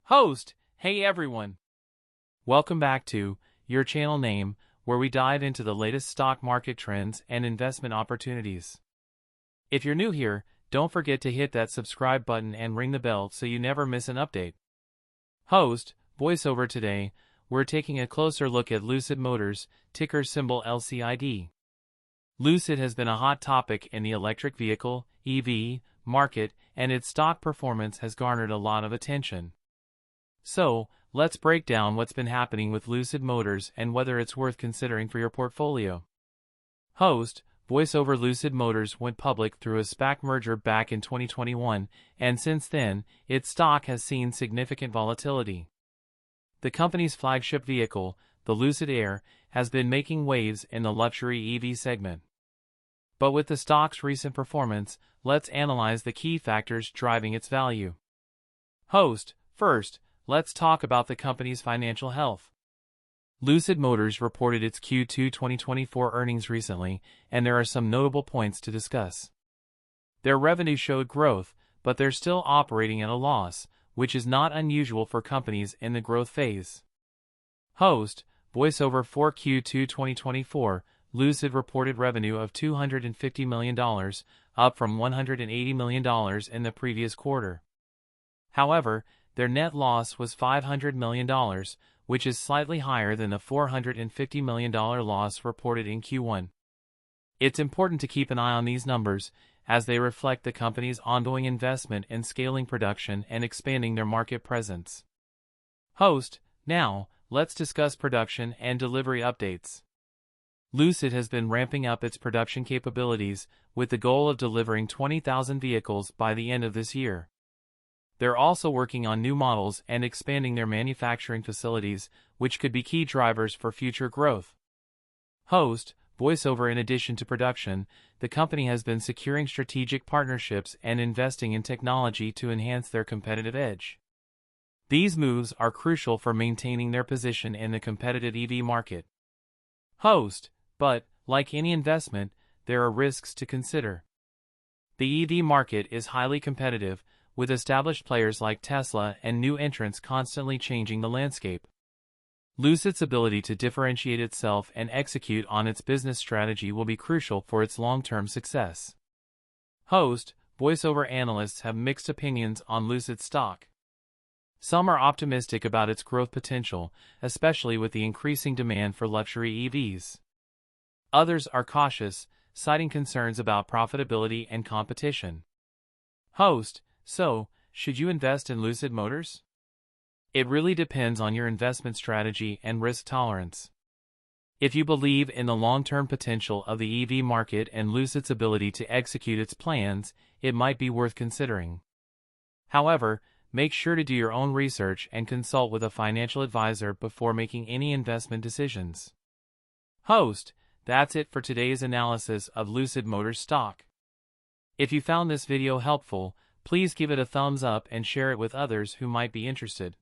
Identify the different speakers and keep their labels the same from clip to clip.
Speaker 1: Host, hey everyone. Welcome back to your channel name, where we dive into the latest stock market trends and investment opportunities. If you're new here, don't forget to hit that subscribe button and ring the bell so you never miss an update. Host, voiceover. Today, we're taking a closer look at Lucid Motors, ticker symbol LCID. Lucid has been a hot topic in the electric vehicle, EV, market, and its stock performance has garnered a lot of attention. So, let's break down what's been happening with Lucid Motors and whether it's worth considering for your portfolio. Host, voiceover. Lucid Motors went public through a SPAC merger back in 2021, and since then, its stock has seen significant volatility. The company's flagship vehicle, the Lucid Air, has been making waves in the luxury EV segment. But with the stock's recent performance, let's analyze the key factors driving its value. Host, first, let's talk about the company's financial health. Lucid Motors reported its Q2 2024 earnings recently, and there are some notable points to discuss. Their revenue showed growth, but they're still operating at a loss, which is not unusual for companies in the growth phase. Host, voiceover. For Q2 2024, Lucid reported revenue of $250 million, up from $180 million in the previous quarter. However, their net loss was $500 million, which is slightly higher than the $450 million loss reported in Q1. It's important to keep an eye on these numbers, as they reflect the company's ongoing investment in scaling production and expanding their market presence. Host, now, let's discuss production and delivery updates. Lucid has been ramping up its production capabilities, with the goal of delivering 20,000 vehicles by the end of this year. They're also working on new models and expanding their manufacturing facilities, which could be key drivers for future growth. Host, voiceover. In addition to production, the company has been securing strategic partnerships and investing in technology to enhance their competitive edge. These moves are crucial for maintaining their position in the competitive EV market. Host, but, like any investment, there are risks to consider. The EV market is highly competitive, with established players like Tesla and new entrants constantly changing the landscape. Lucid's ability to differentiate itself and execute on its business strategy will be crucial for its long-term success. Host, voiceover. Analysts have mixed opinions on Lucid stock. Some are optimistic about its growth potential, especially with the increasing demand for luxury EVs. Others are cautious, citing concerns about profitability and competition. Host, so, should you invest in Lucid Motors? It really depends on your investment strategy and risk tolerance. If you believe in the long-term potential of the EV market and Lucid's ability to execute its plans, it might be worth considering. However, make sure to do your own research and consult with a financial advisor before making any investment decisions. Host, that's it for today's analysis of Lucid Motors stock. If you found this video helpful, please give it a thumbs up and share it with others who might be interested.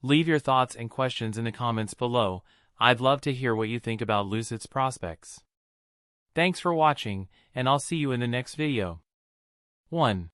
Speaker 1: Leave your thoughts and questions in the comments below. I'd love to hear what you think about Lucid's prospects. Thanks for watching, and I'll see you in the next video. 1.